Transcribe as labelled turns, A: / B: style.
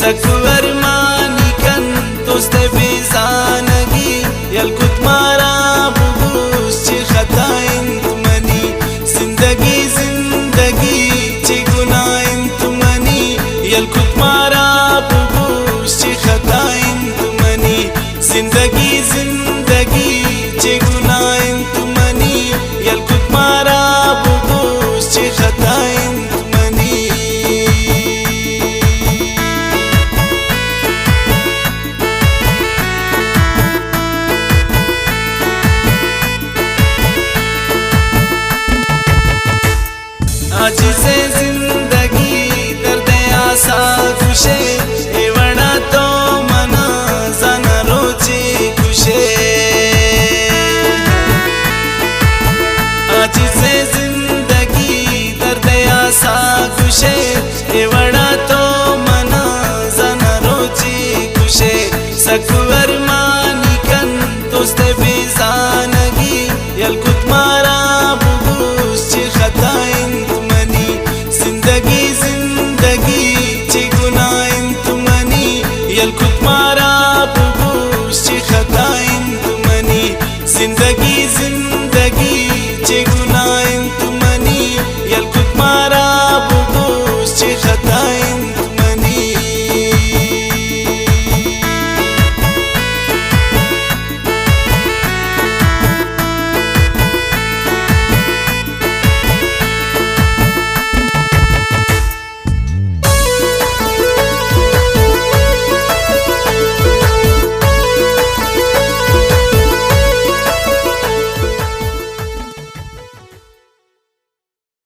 A: सकु अरमानी कन दोस्ते बेजानगी यलकुत मारा बुगुस ची खता इंत मनी जिंदगी जिंदगी ची गुना इंत मनी यलकुत मारा बुगुस ची खता इंत मनी जिंदगी जिंदगी ची गुना इंत मनी यलकुत मारा बुगुस ची खता इंत मनी आज से जिंदगी दर्द आसा खुशे एवड़ा तो मना जाना रोचे खुशे आज से जिंदगी दर्द आसा खुशे एवड़ा तो मना जाना रोचे खुशे सकु अरमानी कन दोस्ते बेजानगी यलकुत मारा बुगुस ची खता इंत मनी जिंदगी जिंदगी ची गुना इंत मनी यलकुत मारा बुगुस ची खता इंत मनी जिंदगी जिंदगी